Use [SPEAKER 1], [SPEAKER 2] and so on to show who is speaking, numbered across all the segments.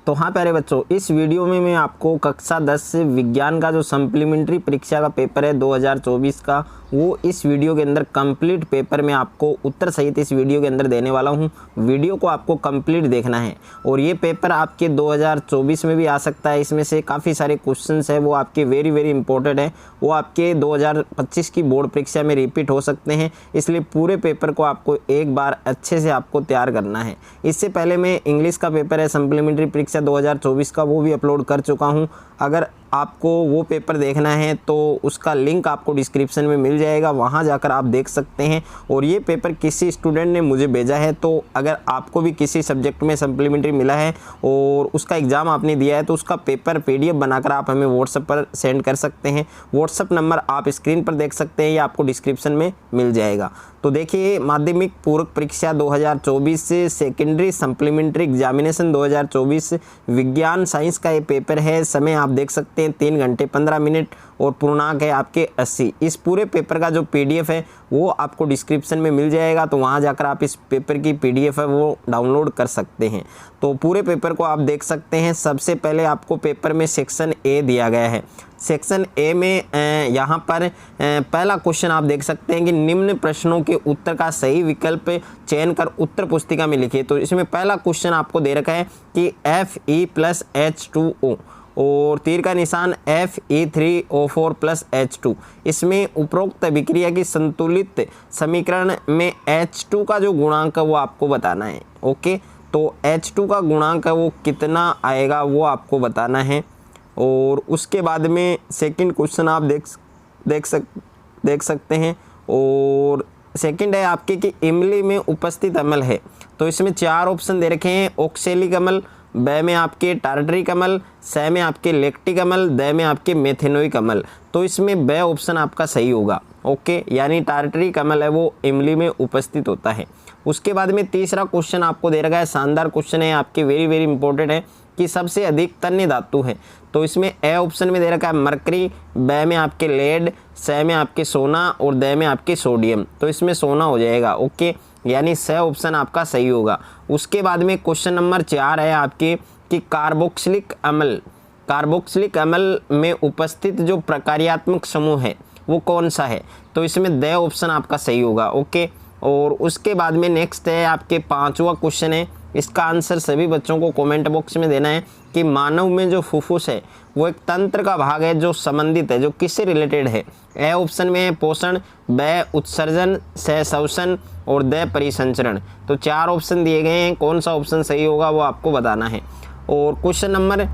[SPEAKER 1] तो हाँ प्यारे बच्चों, इस वीडियो में मैं आपको कक्षा 10 से विज्ञान का जो सप्लीमेंट्री परीक्षा का पेपर है 2024 का, वो इस वीडियो के अंदर कंप्लीट पेपर में आपको उत्तर सहित इस वीडियो के अंदर देने वाला हूँ। वीडियो को आपको कंप्लीट देखना है और ये पेपर आपके 2024 में भी आ सकता है। इसमें से काफ़ी सारे क्वेश्चंस है वो आपके वेरी इंपॉर्टेंट है, वो आपके 2025 की बोर्ड परीक्षा में रिपीट हो सकते हैं। इसलिए पूरे पेपर को आपको एक बार अच्छे से आपको तैयार करना है। इससे पहले मैं इंग्लिश का पेपर है सप्लीमेंट्री परीक्षा 2024 का, वो भी अपलोड कर चुका हूँ। अगर आपको वो पेपर देखना है तो उसका लिंक आपको डिस्क्रिप्शन में मिल जाएगा, वहाँ जाकर आप देख सकते हैं। और ये पेपर किसी स्टूडेंट ने मुझे भेजा है, तो अगर आपको भी किसी सब्जेक्ट में सप्लीमेंट्री मिला है और उसका एग्ज़ाम आपने दिया है तो उसका पेपर PDF बनाकर आप हमें व्हाट्सएप पर सेंड कर सकते हैं। व्हाट्सएप नंबर आप स्क्रीन पर देख सकते हैं या आपको डिस्क्रिप्शन में मिल जाएगा। तो देखिए, माध्यमिक पूरक परीक्षा 2024 से सेकेंडरी सप्लीमेंट्री एग्जामिनेशन 2024 विज्ञान साइंस का ये पेपर है। समय आप देख सकते हैं 3 घंटे 15 मिनट और पूर्णांक है आपके 80। इस पूरे पेपर का जो PDF है वो आपको डिस्क्रिप्शन में मिल जाएगा, तो वहाँ जाकर आप इस पेपर की PDF है वो डाउनलोड कर सकते हैं। तो पूरे पेपर को आप देख सकते हैं। सबसे पहले आपको पेपर में सेक्शन A दिया गया है। सेक्शन A में यहाँ पर पहला क्वेश्चन आप देख सकते हैं कि निम्न प्रश्नों के उत्तर का सही विकल्प चयन कर उत्तर पुस्तिका में लिखिए। तो इसमें पहला क्वेश्चन आपको दे रखा है कि Fe+H2O और तीर का निशान Fe3O4+H2। इसमें उपरोक्त अभिक्रिया की संतुलित समीकरण में H2 का जो गुणांक है वो आपको बताना है। ओके, तो H2 का गुणांक है वो कितना आएगा वो आपको बताना है। और उसके बाद में सेकंड क्वेश्चन आप देख सकते हैं। और सेकंड है आपके कि इमली में उपस्थित अम्ल है। तो इसमें 4 ऑप्शन दे रखे हैं। ऑक्सैलिक अम्ल, ब में आपके टार्टरिक अम्ल, स में आपके लैक्टिक अम्ल, द में आपके मेथेनोइक अम्ल। तो इसमें ब ऑप्शन आपका सही होगा। ओके, यानी टार्टरिक अम्ल है वो इमली में उपस्थित होता है। उसके बाद में तीसरा क्वेश्चन आपको दे रखा है, शानदार क्वेश्चन है आपके, वेरी इंपॉर्टेंट है कि सबसे अधिक तन्य धातु है। तो इसमें ए ऑप्शन में दे रखा है मरकरी, ब में आपके लेड, स में आपके सोना और द में आपके सोडियम। तो इसमें सोना हो जाएगा। ओके, यानी स ऑप्शन आपका सही होगा। उसके बाद में क्वेश्चन नंबर 4 है आपके कि कार्बोक्सिलिक अम्ल में उपस्थित जो प्रकार्यात्मक समूह है वो कौन सा है। तो इसमें द ऑप्शन आपका सही होगा। ओके, और उसके बाद में नेक्स्ट है आपके 5वां क्वेश्चन है। इसका आंसर सभी बच्चों को कमेंट बॉक्स में देना है कि मानव में जो फुफ्फुस है वो एक तंत्र का भाग है जो संबंधित है, जो किससे रिलेटेड है। ए ऑप्शन में है पोषण, ब उत्सर्जन, स श्वसन और द परिसंचरण। तो 4 ऑप्शन दिए गए हैं, कौन सा ऑप्शन सही होगा वो आपको बताना है। और क्वेश्चन नंबर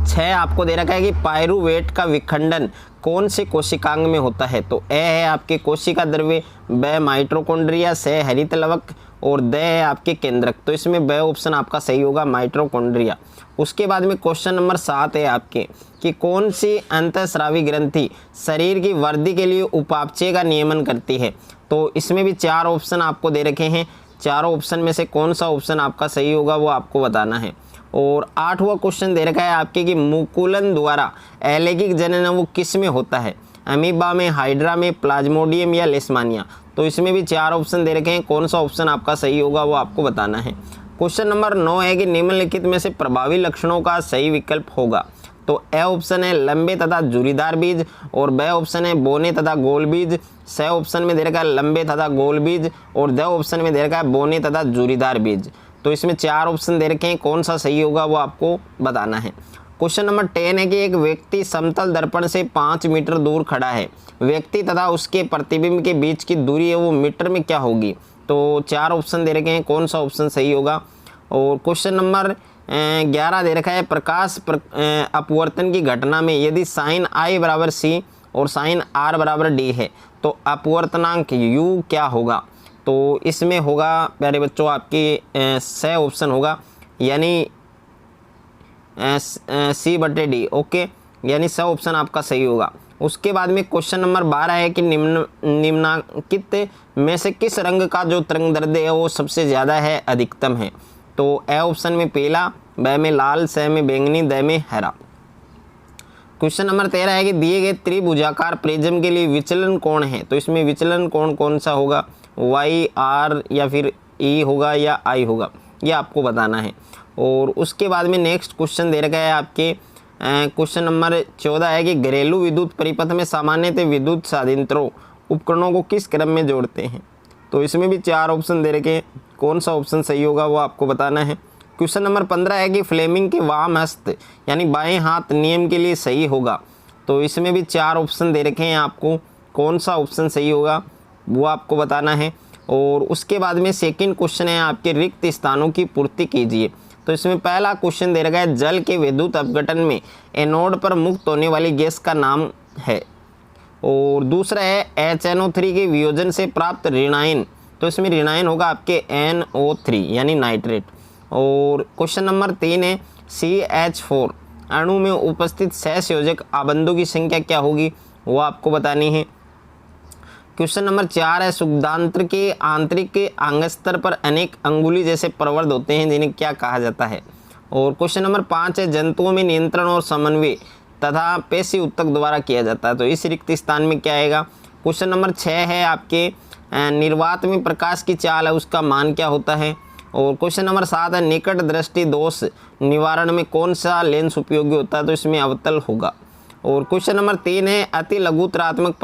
[SPEAKER 1] 6 आपको दे रखा है कि पायरुवेट का विखंडन कौन से कोशिकांग में होता है। तो ए है आपके कोशिका द्रव्य, ब माइटोकॉन्ड्रिया, स हरित लवक और द है आपके केंद्रक। तो इसमें ब ऑप्शन आपका सही होगा, माइटोकॉन्ड्रिया। उसके बाद में क्वेश्चन नंबर 7 है आपके कि कौन सी अंतःस्रावी ग्रंथि शरीर की वृद्धि के लिए उपापचय का नियमन करती है। तो इसमें भी 4 ऑप्शन आपको दे रखे हैं। 4 ऑप्शन में से कौन सा ऑप्शन आपका सही होगा वो आपको बताना है। और 8वां क्वेश्चन दे रखा है आपके कि मुकुलन द्वारा अलैंगिक जनन वो किस में होता है, अमीबा में, हाइड्रा में, प्लाज्मोडियम या लेशमानिया। तो इसमें भी 4 ऑप्शन दे रखे हैं, कौन सा ऑप्शन आपका सही होगा वो आपको बताना है। क्वेश्चन नंबर 9 है कि निम्नलिखित में से प्रभावी लक्षणों का सही विकल्प होगा। तो ए ऑप्शन है लंबे तथा झुर्रीदार बीज और ब ऑप्शन है बोने तथा गोल बीज, स ऑप्शन में दे रखा है लंबे तथा गोल बीज और द ऑप्शन में दे रखा है बोने तथा झुर्रीदार बीज। तो इसमें 4 ऑप्शन दे रखे हैं, कौन सा सही होगा वो आपको बताना है। क्वेश्चन नंबर 10 है कि एक व्यक्ति समतल दर्पण से 5 मीटर दूर खड़ा है, व्यक्ति तथा उसके प्रतिबिंब के बीच की दूरी है वो मीटर में क्या होगी। तो 4 ऑप्शन दे रखे हैं, कौन सा ऑप्शन सही होगा। और क्वेश्चन नंबर 11 दे रखा है प्रकाश अपवर्तन की घटना में यदि साइन I बराबर C और साइन R बराबर D है तो अपवर्तनांक U क्या होगा। तो इसमें होगा प्यारे बच्चों आपकी स ऑप्शन होगा, यानी C/D। ओके, यानी स ऑप्शन आपका सही होगा। उसके बाद में क्वेश्चन नंबर 12 है कि निम्नलिखित में से किस रंग का जो तरंगदैर्ध्य है वो सबसे ज़्यादा है, अधिकतम है। तो ए ऑप्शन में पीला, ब में लाल, स में बैंगनी, द में हरा। क्वेश्चन नंबर 13 है कि दिए गए त्रिभुजाकार प्रिज्म के लिए विचलन कोण है। तो इसमें विचलन कोण कौन सा होगा, Y, R या फिर E होगा या I होगा, ये आपको बताना है। और उसके बाद में नेक्स्ट क्वेश्चन दे रखा है आपके क्वेश्चन नंबर 14 है कि घरेलू विद्युत परिपथ में सामान्यतः विद्युत संयंत्रों उपकरणों को किस क्रम में जोड़ते हैं। तो इसमें भी 4 ऑप्शन दे रखे हैं, कौन सा ऑप्शन सही होगा वो आपको बताना है। क्वेश्चन नंबर 15 है कि फ्लेमिंग के वाम हस्त यानी बाएं हाथ नियम के लिए सही होगा। तो इसमें भी 4 ऑप्शन दे रखे हैं, आपको कौन सा ऑप्शन सही होगा वो आपको बताना है। और उसके बाद में सेकंड क्वेश्चन है आपके रिक्त स्थानों की पूर्ति कीजिए। तो इसमें पहला क्वेश्चन दे रखा है जल के विद्युत अपघटन में एनोड पर मुक्त होने वाली गैस का नाम है। और दूसरा है HNO3 के वियोजन से प्राप्त ऋणायन। तो इसमें ऋणायन होगा आपके NO3 यानी नाइट्रेट। और क्वेश्चन नंबर 3 है CH4 अणु में उपस्थित सहसंयोजक आबंधों की संख्या क्या होगी वो आपको बतानी है। क्वेश्चन नंबर 4 है सुखदांत्र के आंतरिक अंग स्तर पर अनेक अंगुली जैसे प्रवर्ध होते हैं जिन्हें क्या कहा जाता है। और क्वेश्चन नंबर 5 है जंतुओं में नियंत्रण और समन्वय तथा पेशी उत्तक द्वारा किया जाता है। तो इस रिक्त स्थान में क्या आएगा। क्वेश्चन नंबर 6 है आपके निर्वात में प्रकाश की चाल है उसका मान क्या होता है। और क्वेश्चन नंबर 7 है निकट दृष्टि दोष निवारण में कौन सा लेंस उपयोगी होता है। तो इसमें अवतल होगा। और क्वेश्चन नंबर 3 है अति लघुतरात्मक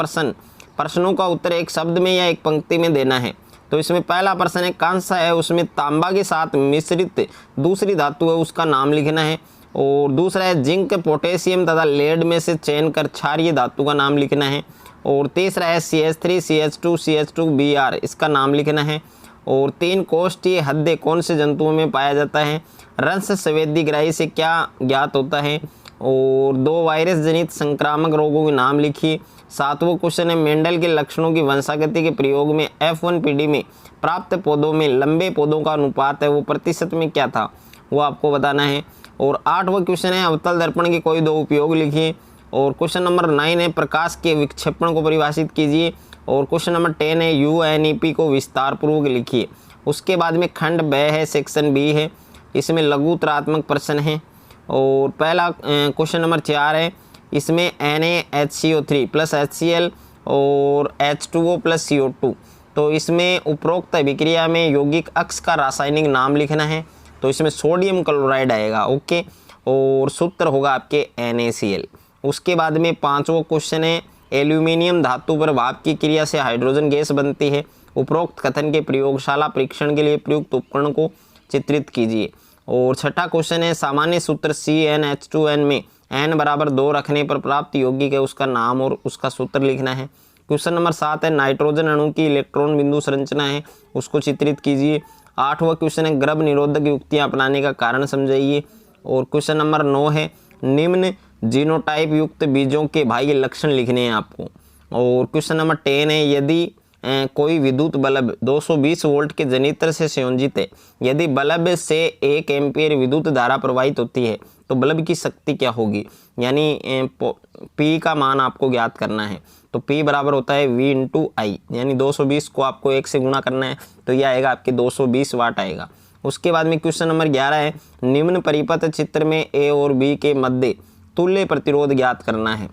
[SPEAKER 1] प्रश्नों का उत्तर एक शब्द में या एक पंक्ति में देना है। तो इसमें पहला प्रश्न है कांसा है उसमें तांबा के साथ मिश्रित दूसरी धातु है उसका नाम लिखना है। और दूसरा है जिंक पोटेशियम तथा लेड में से चयन कर क्षारीय धातु का नाम लिखना है। और तीसरा है CH3 CH2 CH2Br इसका नाम लिखना है। और 3 कोष्ठीय हृदय कौन से जंतुओं में पाया जाता है। रंस संवेदीग्राही से क्या ज्ञात होता है। और 2 वायरस जनित संक्रामक रोगों के नाम लिखिए। 7वां क्वेश्चन है मेंडल के लक्षणों की वंशागति के प्रयोग में F1PD में प्राप्त पौधों में लंबे पौधों का अनुपात है वो प्रतिशत में क्या था वो आपको बताना है। और 8वां क्वेश्चन है अवतल दर्पण के कोई 2 उपयोग लिखिए। और क्वेश्चन नंबर 9 है प्रकाश के विक्षेपण को परिभाषित कीजिए। और क्वेश्चन नंबर 10 है UNEP को विस्तार पूर्वक लिखिए। उसके बाद में खंड ब है सेक्शन बी है, इसमें लघुतरात्मक प्रश्न है। और पहला क्वेश्चन नंबर 4 है इसमें NaHCO3 प्लस HCl और H2O प्लस CO2। तो इसमें उपरोक्त अभिक्रिया में यौगिक अक्ष का रासायनिक नाम लिखना है। तो इसमें सोडियम क्लोराइड आएगा। ओके। और सूत्र होगा आपके NaCl। उसके बाद में 5वां क्वेश्चन है एल्यूमिनियम धातु पर भाप की क्रिया से हाइड्रोजन गैस बनती है। उपरोक्त कथन के प्रयोगशाला परीक्षण के लिए प्रयुक्त उपकरण को चित्रित कीजिए। और 6ठा क्वेश्चन है सामान्य सूत्र CnH2n में n बराबर 2 रखने पर प्राप्त यौगिक है उसका नाम और उसका सूत्र लिखना है। क्वेश्चन नंबर 7 है नाइट्रोजन अणु की इलेक्ट्रॉन बिंदु संरचना है उसको चित्रित कीजिए। 8वां क्वेश्चन है गर्भ निरोधक युक्तियां अपनाने का कारण समझाइए। और क्वेश्चन नंबर 9 है निम्न जीनोटाइप युक्त बीजों के बाह्य लक्षण लिखने हैं आपको। और क्वेश्चन नंबर 10 है यदि कोई विद्युत बल्ब 220 वोल्ट के जनित्र से संयोजित है, यदि बल्ब से 1 एम्पीयर विद्युत धारा प्रवाहित होती है तो बल्ब की शक्ति क्या होगी, यानी P का मान आपको ज्ञात करना है। तो P बराबर होता है V × I, यानी 220 को आपको 1 से गुणा करना है तो यह आएगा आपके 220 वाट आएगा। उसके बाद में क्वेश्चन नंबर 11 है निम्न परिपथ चित्र में A और B के मध्य तुल्य प्रतिरोध ज्ञात करना है।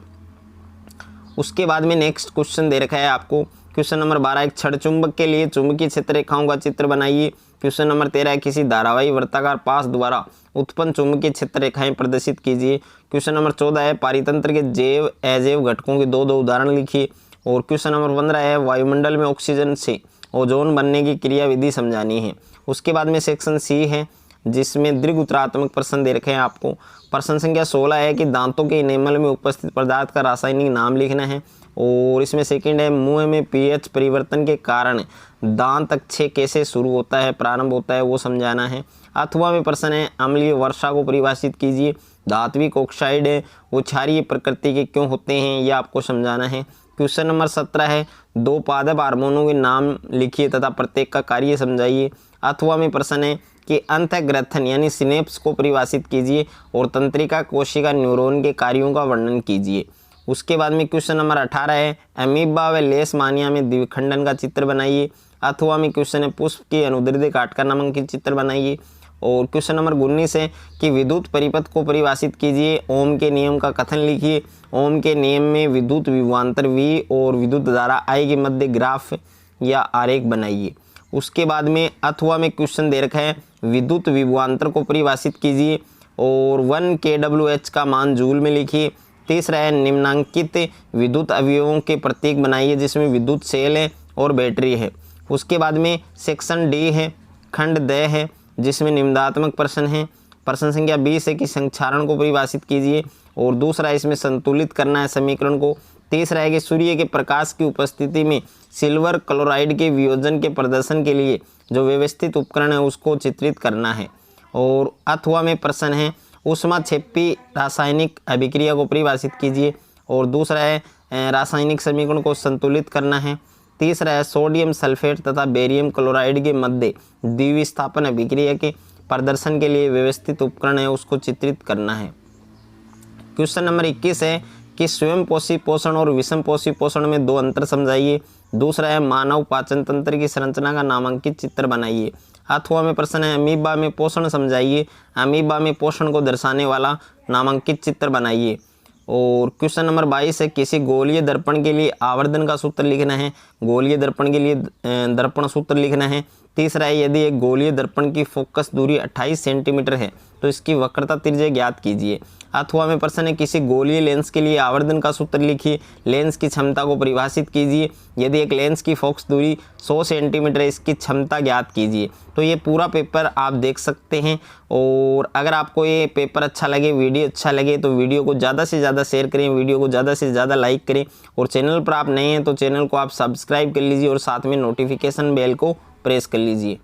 [SPEAKER 1] उसके बाद में नेक्स्ट क्वेश्चन दे रखा है आपको क्वेश्चन नंबर 12 एक छड़ चुंबक के लिए चुंबकीय क्षेत्र रेखाओं का चित्र बनाइए। क्वेश्चन नंबर 13 है किसी धारावाही वर्ताकार पास द्वारा उत्पन्न चुंबकीय क्षेत्र रेखाएं प्रदर्शित कीजिए। क्वेश्चन नंबर 14 है पारितंत्र के जैव अजैव घटकों के 2 उदाहरण लिखिए। और क्वेश्चन नंबर 15 है वायुमंडल में ऑक्सीजन से ओजोन बनने की क्रिया विधि समझानी है। उसके बाद में सेक्शन सी है जिसमें दीर्घ उत्तरात्मक प्रश्न दे रखे हैं आपको। प्रश्न संख्या 16 है कि दांतों के इनेमल में उपस्थित पदार्थ का रासायनिक नाम लिखना है। और इसमें सेकंड है मुंह में pH परिवर्तन के कारण दांत अक्षय कैसे शुरू होता है प्रारंभ होता है वो समझाना है। अथवा में प्रश्न है अम्लीय वर्षा को परिभाषित कीजिए। धात्विक ऑक्साइड वो क्षारीय प्रकृति के क्यों होते हैं ये आपको समझाना है। क्वेश्चन नंबर 17 है 2 पादप हार्मोनों के नाम लिखिए तथा प्रत्येक का कार्य समझाइए। अथवा में प्रश्न है कि अंतःग्रथन यानी सिनेप्स को परिभाषित कीजिए और तंत्रिका कोशिका न्यूरॉन के कार्यों का वर्णन कीजिए। उसके बाद में क्वेश्चन नंबर 18 है अमीबा व लेशमानिया में द्विखंडन का चित्र बनाइए। अथवा में क्वेश्चन है पुष्प के अनुदैर्ध्य काट का नामांकित चित्र बनाइए। और क्वेश्चन नंबर 19 है कि विद्युत परिपथ को परिभाषित कीजिए। ओम के नियम का कथन लिखिए। ओम के नियम में विद्युत विभवांतर V और विद्युत धारा I के मध्य ग्राफ या आरेख बनाइए। उसके बाद में अथवा में क्वेश्चन दे रखा है विद्युत विभवांतर को परिभाषित कीजिए और 1 kWh का मान जूल में लिखिए। तीसरा है निम्नांकित विद्युत अवयवों के प्रतीक बनाइए जिसमें विद्युत सेल है और बैटरी है। उसके बाद में सेक्शन डी है खंड द है जिसमें निम्नात्मक प्रश्न है। प्रश्न संख्या 20 है कि संक्षारण को परिभाषित कीजिए और दूसरा इसमें संतुलित करना है समीकरण को। तीसरा है कि सूर्य के प्रकाश की उपस्थिति में सिल्वर क्लोराइड के वियोजन के प्रदर्शन के लिए जो व्यवस्थित उपकरण है उसको चित्रित करना है। और अथवा में प्रश्न है ऊष्माक्षेपी रासायनिक अभिक्रिया को परिभाषित कीजिए और दूसरा है रासायनिक समीकरण को संतुलित करना है। तीसरा है सोडियम सल्फेट तथा बेरियम क्लोराइड के मध्य द्विविस्थापन अभिक्रिया के प्रदर्शन के लिए व्यवस्थित उपकरण है उसको चित्रित करना है। क्वेश्चन नंबर 21 है कि स्वयं पोषी पोषण और विषम पोषी पोषण में दो अंतर समझाइए। दूसरा है मानव पाचन तंत्र की संरचना का नामांकित चित्र बनाइए। अथवा में प्रश्न है अमीबा में पोषण समझाइए। अमीबा में पोषण को दर्शाने वाला नामांकित चित्र बनाइए। और क्वेश्चन नंबर 22 है किसी गोलीय दर्पण के लिए आवर्धन का सूत्र लिखना है। गोलीय दर्पण के लिए दर्पण सूत्र लिखना है। तीसरा है यदि एक गोलीय दर्पण की फोकस दूरी 28 सेंटीमीटर है तो इसकी वक्रता त्रिज्या ज्ञात कीजिए। अथवा में प्रश्न है किसी गोलीय लेंस के लिए आवर्धन का सूत्र लिखिए। लेंस की क्षमता को परिभाषित कीजिए। यदि एक लेंस की फोकस दूरी 100 सेंटीमीटर है इसकी क्षमता ज्ञात कीजिए। तो ये पूरा पेपर आप देख सकते हैं। और अगर आपको ये पेपर अच्छा लगे, वीडियो अच्छा लगे तो वीडियो को ज़्यादा से ज़्यादा शेयर करें, वीडियो को ज़्यादा से ज़्यादा लाइक करें और चैनल पर आप नए हैं तो चैनल को आप सब्सक्राइब कर लीजिए और साथ में नोटिफिकेशन बेल को प्रेस कर लीजिए।